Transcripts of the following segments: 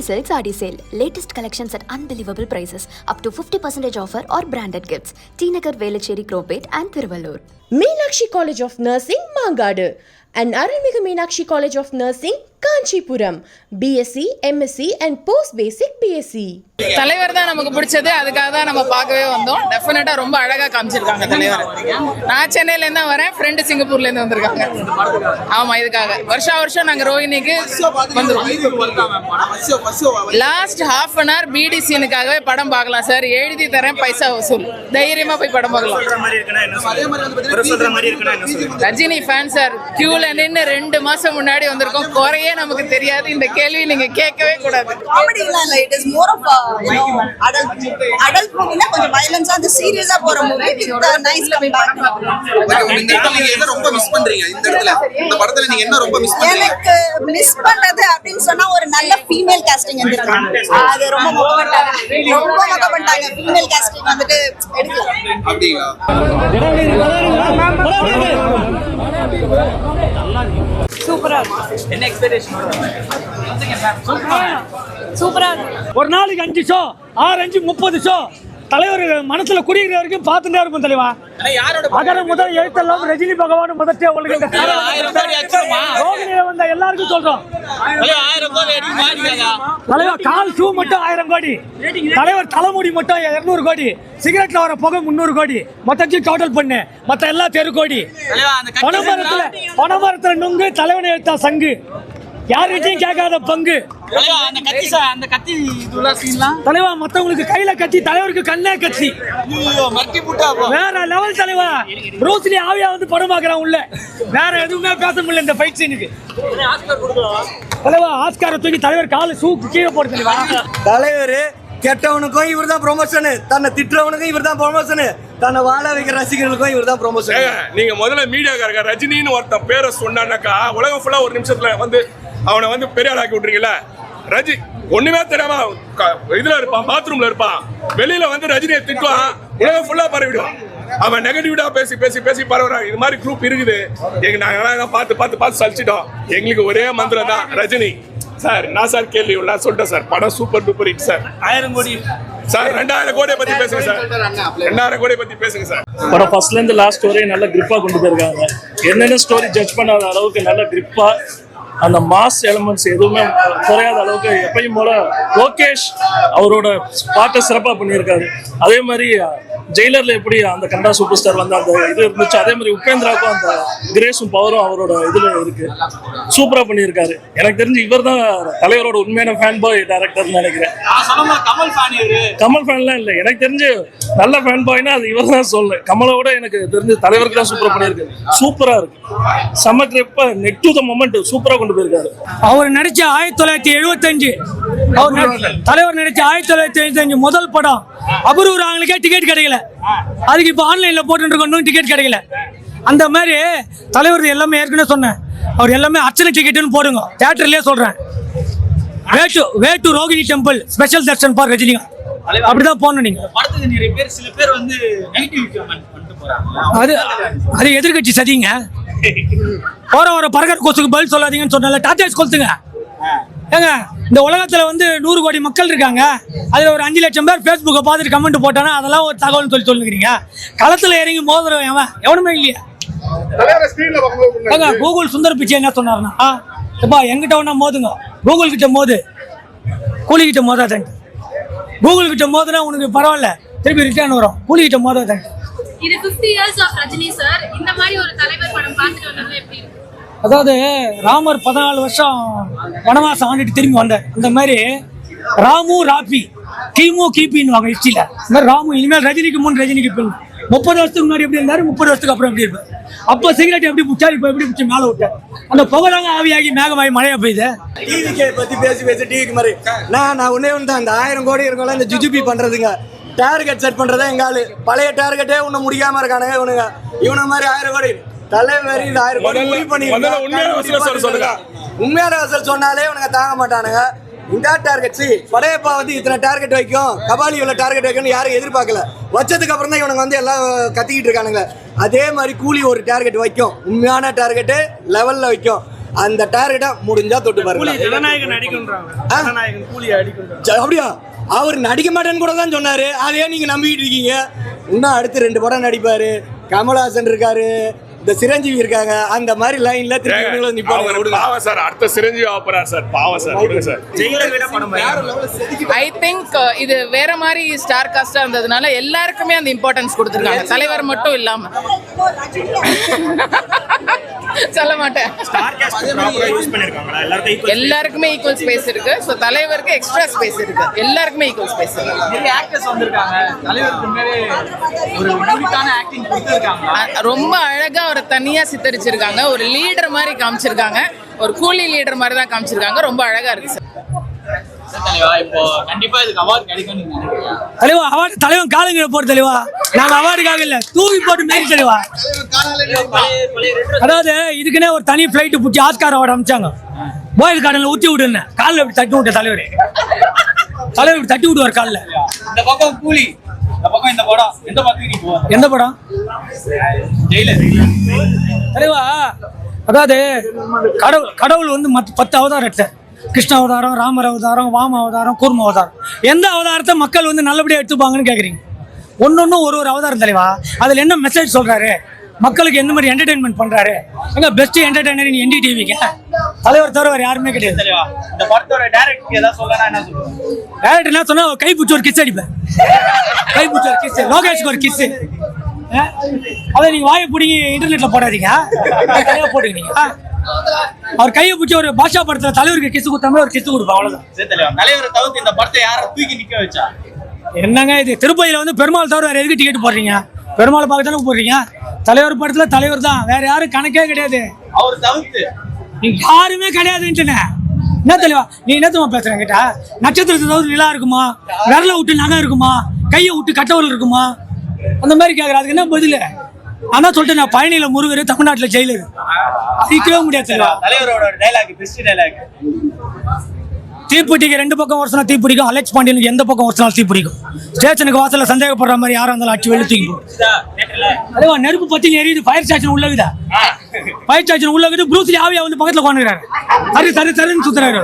Silks Adi Sale. Latest collections at unbelievable prices. Up to 50% offer or branded gifts. T Nagar, Velachery, Cropate and Thiruvallur. Meenakshi College of Nursing, Mangadu. And Arulmigu Meenakshi College of Nursing, Kanchipuram. BSc, MSc and Post Basic BSc. தலைவர் தான் நமக்கு பிடிச்சது, அதுக்காக தான் நம்ம பார்க்கவே வந்தோம். டெஃபினட்டா ரொம்ப அழகா காமிச்சிருக்காங்க தலைவர். நான் சென்னையில இருந்து வரேன், ஃப்ரெண்டு சிங்கப்பூர்ல இருந்து வந்திருக்காங்க. ஆமா, இதுக்காக வருஷம் நாங்க ரோஹிணிக்கு வந்துருவோம். லாஸ்ட் ஹாஃப் அன் ஹவர் பிடி சீனுக்காகவே படம் பார்க்கலாம் சார். எழுதி தரேன், பைசா வசூல். தைரியமா போய் படம் பார்க்கலாம். Rajini fan sir. கியூல நின்று 2 மாசம் முன்னாடி வந்திருக்கோம். குறையே நமக்கு தெரியாது. இந்த கேள்வி நீங்க கேட்கவே கூடாது. adult movie கொஞ்சம் வயலன்ஸா அந்த சீரியஸா போற movie with nice coming back. இந்த இடத்துல நீங்க என்ன ரொம்ப மிஸ் பண்றீங்க? இந்த இடத்துல இந்த படத்துல நீங்க என்ன ரொம்ப மிஸ் பண்றீங்க? எனக்கு மிஸ் பண்ணது அப்படினு சொன்னா ஒரு நல்ல ஃபீமேல் காஸ்டிங் வந்திருக்காங்க. அது ரொம்ப மொக்க பண்ணிட்டாங்க. ஃபீமேல் காஸ்டிங் வந்துட்டு எடுக்கல. அப்படிங்களா? சூப்பரா என்ன எக்ஸ்பெக்டேஷன்? சூப்பரா ஒரு நாளைக்கு 5 ஷோ 6 5 30 ஷோ தலைவர் மனசுல குடியிருக்கிற வரைக்கும் பார்த்துட்டே இருக்கும் தலைவா. அகர முதல் எழுத்தெல்லாம் ரஜினி பகவான் முதற்றே ஒழுங்கிட்ட வந்த எல்லாருக்கும் சொல்றோம். தலைவர் கால் ஷூ மட்டும் 1000 கோடி, தலைவர் தலைமுடி மட்டும் 200 கோடி, சிகரெட்ல வர புகை 300 கோடி, மொத்தத்தையும் டோட்டல் பண்ணு, மத்த எல்லாம் தெரு கோடி. பணமரத்துல நுங்கு தலைவனை எடுத்தா சங்கு, யாருக்கிட்டையும் கேட்காத பங்கு. தலைவா மத்தவங்களுக்கு கையில கத்தி, தலைவருக்கு கண்ணே கத்தி. வேற லெவல் தலைவா. ப்ரூஸ்லி ஆவியா வந்து படம் பாக்குறான் உள்ள. வேற எதுவுமே பேச முடியல இந்த ஃபைட் சீனுக்கு. தலைவா ஆஸ்காரை தூக்கி தலைவர் கால சூக்கு கீழே போடு தலைவா. தலைவர் கெட்டவனுக்கும் இவர் தான் ப்ரொமோஷன், தன்னை திட்டுறவனுக்கும் இவர் தான் ப்ரொமோஷன், தன்னை வாழ வைக்கிற ரசிகர்களுக்கும் இவர் தான் ப்ரொமோஷன். நீங்க முதல்ல மீடியாக்காரங்க ரஜினின்னு ஒருத்தன் பேரை சொன்னாக்கா உலகம் ஃபுல்லா ஒரு நிமிஷத்துல வந்து அவனை வந்து பெரிய ஆளாக்கி விட்டுறீங்களா? ரஜி ஒண்ணுமே தெரியாம இதுல இருப்பான், பாத்ரூம்ல இருப்பான், வெளியில வந்து ரஜினியை திட்டுவான், உலகம் ஃபுல்லா பரவிடுவான். அவன் நெகட்டிவிட்டா பேசி பேசி பேசி பரவுறான். இது மாதிரி குரூப் இருக்குது. நாங்க பார்த்து சலிச்சிட்டோம். எங்களுக்கு ஒரே மந்திரம் தான் ரஜினி சார். நான் சார் கேள்வி நான் சொல்லிட்டேன் சார். படம் சூப்பர் டூப்பர் ஹிட் சார். 1000 கோடி சார். 2000 கோடியை பத்தி பேசுங்க சார். 2000 கோடியை பத்தி பேசுங்க சார். படம் ஃபர்ஸ்ட்ல இருந்து லாஸ்ட் வரையும் நல்ல கிரிப்பா கொண்டு போயிருக்காங்க. என்னென்ன ஸ்டோரி ஜட்ஜ் பண்ணாத அளவுக்கு நல்ல கிரிப்பா, அந்த மாஸ் எலிமெண்ட்ஸ் எதுவுமே குறையாத அளவுக்கு எப்பயும் போல லோகேஷ் அவரோட பாட்டை சிறப்பாக பண்ணியிருக்காரு. அதே மாதிரி ஜெயிலர்ல எப்படி அந்த கன்னடா சூப்பர் ஸ்டார் வந்து அந்த இது இருந்துச்சு, அதே மாதிரி உபேந்திராவுக்கும் அந்த கிரேஸும் பவரும் அவரோட இதுல இருக்கு. சூப்பரா பண்ணியிருக்காரு. எனக்கு தெரிஞ்சு இவர் தான் தலைவரோட உண்மையான ஃபேன் பாய் டைரக்டர்னு நினைக்கிறேன். கமல் ஃபேன்லாம் இல்லை, எனக்கு தெரிஞ்சு நல்ல ஃபேன் பாய்னா அது இவர் தான் சொல்லு. கமலோட எனக்கு தெரிஞ்சு தலைவருக்கு தான் சூப்பரா பண்ணியிருக்கு. சூப்பரா இருக்கு. செம்ம கிரிப்பா, நெக் டு த மொமெண்ட் சூப்பரா கொண்டு போயிருக்காரு. அவர் நடிச்ச 1975, தலைவர் நடிச்ச 1975 முதல் படம். அபூர்வ ஆளுங்களுக்கே டிக்கெட் கிடைக்கல. அதுக்கு இப்போ ஆன்லைன்ல போட்டு டிக்கெட் கிடைக்கல. அந்த மாதிரி தலைவர் எல்லாமே ஏற்கனவே சொன்னேன். அவர் எல்லாமே அர்ச்சனை டிக்கெட்னு போடுங்க. தியேட்டர்லயே சொல்றேன். Way to Rohini temple special Darshan for Rajinikanth. அப்படிதான் போகணும். நீங்க சில பேர் வந்து அது எதிர்கட்சி சதிங்க. வர பரகர் கோசுக்கு பதில் சொல்லாதீங்கன்னு சொன்னால டாடா கொளுத்துங்க. ஏங்க இந்த உலகத்துல வந்து 100 கோடி மக்கள் இருக்காங்க. அதுல ஒரு 5 லட்சம் பேர் பேஸ்புக்கை பார்த்துட்டு கமெண்ட் போட்டானா அதெல்லாம் ஒரு தகவல்னு சொல்லுங்கிறீங்க. களத்துல இறங்கி மோதுறவன் எவனுமே இல்லையா? கூகுள் சுந்தர் பிச்சை என்ன சொன்னார்னா, எங்கிட்ட ஒன்னா மோதுங்க, கூகுள் கிட்ட மோது, கூலி கிட்ட மோதாதேன். கூகுள் கிட்ட மோதுனா உனக்கு பரவாயில்ல, திருப்பி ரிட்டர்ன் வரும். கூலி கிட்ட மோதாதேன். இது 50 years of ரஜினி சார். இந்த மாதிரி ஒரு தலைவர் படம் பார்த்துட்டு வந்தது எப்படி இருக்கு? அதாவது ராமர் 14 வருஷம் வனவாசம் ஆண்டுட்டு திரும்பி வந்தார். அந்த மாதிரி ராமு ராப்பி கிமு கிபின்னு வாங்க ஹிஸ்டரியில. இந்த மாதிரி ராமு இனிமேல் ரஜினிக்கு முன் ரஜினிக்கு பின். 30 வருஷத்துக்கு முன்னாடி எப்படி இருந்தாரு, 30 வருஷத்துக்கு அப்புறம் எப்படி இருப்பார். அப்போ சிகரெட் எப்படி பிடிச்சாரு, இப்போ எப்படி பிடிச்சி மேலே விட்டார். அந்த புகழாங்க ஆவியாகி மேகமாகி மழையா பெய்யுது. டிவிக்கே பத்தி பேசி டிவிக்கு மாதிரி நான் ஒன்னே ஒன்று தான். இந்த 1000 கோடி இருக்கோம்ல, இந்த ஜுஜுபி பண்றதுங்க, டார்கெட் செட் பண்றதா எங்க ஆளு. பழைய டார்கெட்டே ஒன்னும் முடியாம இருக்கானுங்க இவனுங்க. இவன மாதிரி 1000 கோடி தலைவர் 1000 கோடி முடிவு பண்ணி உண்மையான வசூல் சொன்னாலே இவனுங்க தாங்க மாட்டானுங்க. இந்த டார்கெட் படையப்பா வந்து இத்தனை டார்கெட் வைக்கும், கபாலி இவ்வளவு டார்கெட் வைக்கும்னு யாரும் எதிர்பார்க்கல. வச்சதுக்கு அப்புறம் தான் இவனுங்க வந்து எல்லாம் கத்திக்கிட்டு இருக்கானுங்க. அதே மாதிரி கூலி ஒரு டார்கெட் வைக்கும், உண்மையான டார்கெட்டு லெவல்ல வைக்கும். அந்த டார்கெட்டை முடிஞ்சா தொட்டு பாருங்க. ஜனநாயகன் அடிக்கின்றாங்க, ஜனநாயகன் கூலி அடிக்கின்றாங்க. அப்படியா? அவர் நடிக்க மாட்டேன்னு கூட தான் சொன்னாரு. அதையே நீங்க நம்பிக்கிட்டு இருக்கீங்க. இன்னும் அடுத்து 2 படம் நடிப்பாரு. கமல்ஹாசன் இருக்காரு, இந்த சிரஞ்சீவி இருக்காங்க. அந்த மாதிரி லைன்ல பாவம் சார். அடுத்த சிரஞ்சீவி ஆப்பறார் சார். பாவம் சார். விடுங்க சார். ஜெயிலர் விட படம் ஐ திங்க் இது வேற மாதிரி ஸ்டார் காஸ்டா இருந்ததுனால எல்லாருக்குமே அந்த இம்பார்ட்டன்ஸ் கொடுத்துருக்காங்க, தலைவர் மட்டும் இல்லாம. சொல்ல மாட்டேன். ஸ்டார் காஸ்ட் ப்ராப்பரா யூஸ் பண்ணிருக்காங்களா? எல்லாருக்குமே ஈக்குவல் ஸ்பேஸ் இருக்கு. சோ தலைவருக்கு எக்ஸ்ட்ரா ஸ்பேஸ் இருக்கு. எல்லாருக்குமே ஈக்குவல் ஸ்பேஸ் இருக்கு. நிறைய ஆக்டர்ஸ் வந்திருக்காங்க. தலைவருக்கு மேலே ஒரு யூனிக்கான ஆக்டிங் கொடுத்திருக்காங்க. ரொம்ப அழகா ஒரு தனியா சித்தரிச்சிருக்காங்க. ஒரு லீடர் மாதிரி காமிச்சிருக்காங்க. ஒரு கூலி லீடர் மாதிரி தான் காமிச்சிருக்காங்க. ரொம்ப அழகா இருக்கு சார். இப்போ கண்டிப்பா இதுக்கு அவார்ட் கிடைக்கும் நீங்க நினைக்கிறீங்க? தலைவா அவார்டு தலைவன் காலங்களை போட்டு தலைவா. நாங்க அவார்டுக்காக இல்ல, தூக்கி போட்டு மேரி தலைவா. அதாவது இதுக்குன்னே ஒரு தனி பிளைட் பிடிச்சி ஆஸ்கார் அவார்டு அமைச்சாங்க. பாயில் கார்டன்ல ஊத்தி விடுன்னு காலில் இப்படி தட்டி விட்ட தலைவர். தலைவர் இப்படி தட்டி விடுவார் காலில். இந்த பக்கம் கூலி, இந்த பக்கம் இந்த படம். எந்த பக்கம் நீ போவ? எந்த படம்? ஜெயிலர். தலைவா அதாவது கடவுள் வந்து 10 அவதாரம் எடுத்தார். கிருஷ்ண அவதாரம், ராமர் அவதாரம், வாம அவதாரம், கூர்ம அவதாரம். எந்த அவதாரத்தை மக்கள் வந்து நல்லபடியாக எடுத்துப்பாங்கன்னு கேட்குறீங்க? ஒன்னொன்னும் ஒரு அவதாரம் தலைவா. அதில் என்ன மெசேஜ் சொல்றாரு, மக்களுக்கு எந்த மாதிரி என்டர்டைன்மெண்ட் பண்றாரு? எங்க பெஸ்ட் என்டர்டைனர் NDTVக்கு தலைவர் தவிர வேறு யாருமே கிடையாது. இந்த படத்தோட டைரக்டர் ஏதாவது சொல்லனா என்ன சொல்லுவாங்க? டைரக்டர் என்ன சொன்னா, கை பிடிச்சி ஒரு கிஸ் அடிப்பேன். கை பிடிச்சி ஒரு கிஸ், லோகேஷ்க்கு ஒரு கிஸ். அதை நீங்க வாயை பிடிங்கி இன்டர்நெட்ல போடாதீங்க, போட்டுக்கிறீங்க. அவர் கையை பிடிச்சி ஒரு பாஷா படத்துல தலைவருக்கு கிஸ் கொடுத்தாம ஒரு கிஸ் கொடுப்போம், அவ்வளவுதான். தலைவரை தவிர்த்து இந்த படத்தை யாரை தூக்கி நிக்க வச்சா? என்னங்க இது? திருப்பதியில வந்து பெருமாள் தவிர வேற எதுக்கு டிக்கெட் போடுறீங்க? பெருமாளை பார்க்க தானே போடுறீங்க. தலைவர் படத்துல தலைவர் தான், வேற யாரும் கணக்கே கிடையாது. அவர் தவிர்த்து நீங்க யாருமே கிடையாதுன்னு என்ன தலைவா? நீ என்னத்தமா பேசுறேன் கேட்டா? நட்சத்திரத்தை தவிர நிலா இருக்குமா? விரல விட்டு நகை இருக்குமா? கையை விட்டு கட்டவர்கள் இருக்குமா? அந்த மாதிரி கேட்கற, அதுக்கு என்ன பதில்? ஆனா சொல்லிட்டு நான் பழனியில முருகர், தமிழ்நாட்டுல ஜெயிலர், அடிக்கவே முடியாது. தலைவரோட டைலாக், பெஸ்ட் டைலாக். தீப்பிடிக்க 2 பக்கம் வருஷம் தீப்பிடிக்கும். அலெக்ஸ் பாண்டியனுக்கு எந்த பக்கம் வருஷம் தீப்பிடிக்கும். ஸ்டேஷனுக்கு வாசல்ல சந்தேகப்படுற மாதிரி யாரா இருந்தாலும் அடிச்சு வெளியே தூக்கி அதுவா நெருப்பு பத்தி எரியுது. ஃபயர் ஸ்டேஷன் உள்ளகுதா? ஃபயர் ஸ்டேஷன் உள்ளகுது. ப்ரூஸ்லி ஆவியா வந்து பக்கத்துல உட்காந்துக்கிறாரு. தருன்னு சுத்துறாரு.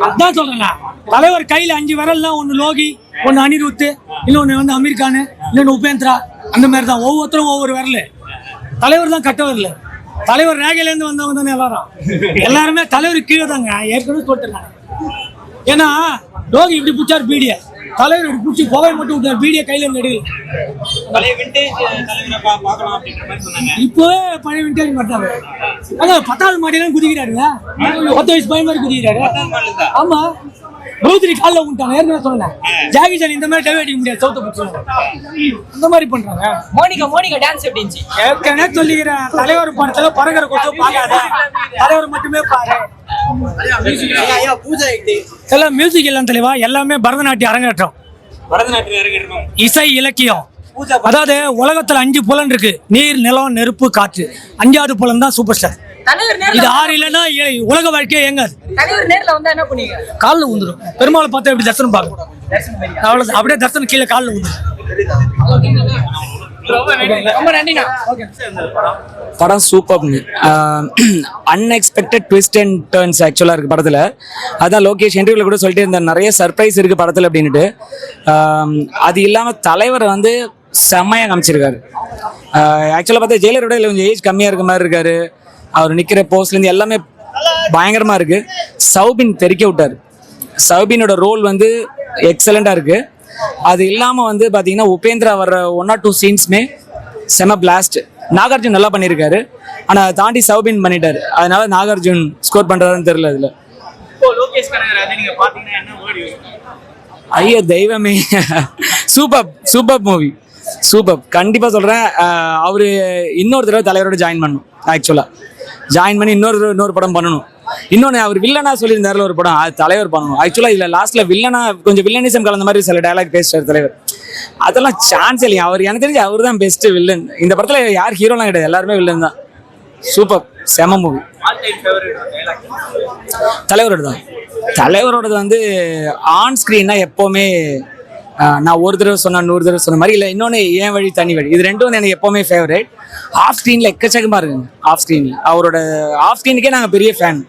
அதான் சொல்றேன், தலைவர் கையில 5 விரல்லாம், ஒன்னு லோகி, ஒன்னு அனிருத், இன்னொன்னு வந்து அமீர் கான், இன்னொன்னு உபேந்திரா. அந்த மாதிரி தான் ஒவ்வொருத்தரும் ஒவ்வொரு விரல். தலைவர் தான் கட்ட வரல. தலைவர் ரேகையிலேருந்து வந்தவங்க தானே எல்லாருமே தலைவர் கீழே தாங்க. ஏற்கனவே சொல்லிட்டுருக்காங்க. ஏன்னா லோகி இப்படி பிடிச்சார் பீடியை, தலைவர் இப்படி பிடிச்சி புகை மட்டும் விட்டார், பீடியை கையில இருந்து எடுக்கல. இப்போவே பழைய விண்டேஜ் மாட்டாரு. அதான் 10வது மாடியெல்லாம் குதிக்கிறாருங்க. 10 வயசு பையன் மாதிரி குதிக்கிறாரு. ஆமா, ப்ரூஸ்லி காலில் விட்டாங்க. ஏற்கனவே சொன்னேன், ஜாக்கி சான் இந்த மாதிரி டைவ் அடிக்க முடியாது, சவுத்த பிடிச்சி இந்த மாதிரி பண்றாங்க. மோனிகா டான்ஸ் எப்படி இருந்துச்சு? ஏற்கனவே சொல்லிக்கிறேன், தலைவர் படத்துல பறக்கிற கொஞ்சம் பார்க்காத, தலைவர் மட்டுமே பாரு. எல்லாம் மியூசிக் எல்லாம் தெளிவா, எல்லாமே பரதநாட்டியம் அரங்கேற்றம். இசை இலக்கியம். அதாவது உலகத்துல 5 புலன் இருக்கு: நீர், நிலம், நெருப்பு, காற்று. 5வது புலன் தான் சூப்பர் ஸ்டார். இது 6 இல்லைன்னா உலக வாழ்க்கையே எங்காது. காலில் ஊந்துடும். பெருமாளை பார்த்தா எப்படி தரிசனம் பார்க்கணும், அவ்வளவுதான். அப்படியே தரிசனம் கீழே காலில் ஊந்துடும். படம் super. Unexpected twist and turns ஆக்சுவலாக இருக்குது படத்தில். அதான் லோகேஷ் இன்டர்வியூவில் கூட சொல்லிட்டு இருந்தார், நிறைய சர்ப்ரைஸ் இருக்குது படத்தில் அப்படின்ட்டு. அது இல்லாமல் தலைவர் வந்து செம்மையாக காமிச்சிருக்காரு. ஆக்சுவலாக பார்த்தா ஜெயிலரோட கொஞ்சம் ஏஜ் கம்மியாக இருக்க மாதிரி இருக்காரு. அவர் நிற்கிற போஸ்ட்லேருந்து எல்லாமே பயங்கரமாக இருக்குது. சௌபின் தெறிக்க விட்டார். சௌபினோட ரோல் வந்து எக்ஸலண்ட்டாக இருக்குது. அது இல்லாமல் வந்து பார்த்தீங்கன்னா உபேந்திரா வர்ற 1 or 2 சீன்ஸுமே செம பிளாஸ்ட். நாகார்ஜுன் நல்லா பண்ணியிருக்காரு, ஆனால் அதை தாண்டி சௌபின் பண்ணிட்டார். அதனால நாகார்ஜுன் ஸ்கோர் பண்ணுறாருன்னு தெரியல. அதில் ஐயோ தெய்வமே, சூப்பர் மூவி, சூப்பர். கண்டிப்பாக சொல்கிறேன், அவர் இன்னொரு தடவை தலைவரோட ஜாயின் பண்ணணும். ஆக்சுவலாக ஜாயின் பண்ணி இன்னொரு படம் பண்ணணும். இன்னொன்று, அவர் வில்லனா சொல்லியிருந்தாருல ஒரு படம், அது தலைவர் பண்ணணும். ஆக்சுவலாக இதில் லாஸ்ட்டில் வில்லனா கொஞ்சம் வில்லனிசம் கலந்த மாதிரி சில டைலாக் பேசுறாரு தலைவர். அதெல்லாம் சான்ஸ் இல்லையா. அவர் எனக்கு தெரிஞ்சு அவர் தான் பெஸ்ட் வில்லன். இந்த படத்தில் யார் ஹீரோலாம் கிடையாது, எல்லாருமே வில்லன் தான். சூப்பர், செம மூவி. தலைவரோட தான். தலைவரோடது வந்து ஆன் ஸ்க்ரீன்னா எப்போவுமே நான் ஒரு தடவை சொன்னா 100 தடவை சொன்ன மாதிரி இல்லை, இன்னொன்று என் வழி தனி வழி, இது ரெண்டும் வந்து எனக்கு எப்போவுமே ஃபேவரட். ஆஃப் ஸ்க்ரீனில் எக்கச்சக்கமாக இருக்குங்க. ஆஃப் ஸ்க்ரீனில் அவரோட ஆஃப் ஸ்க்ரீனுக்கே நாங்கள் பெரிய ஃபேன்.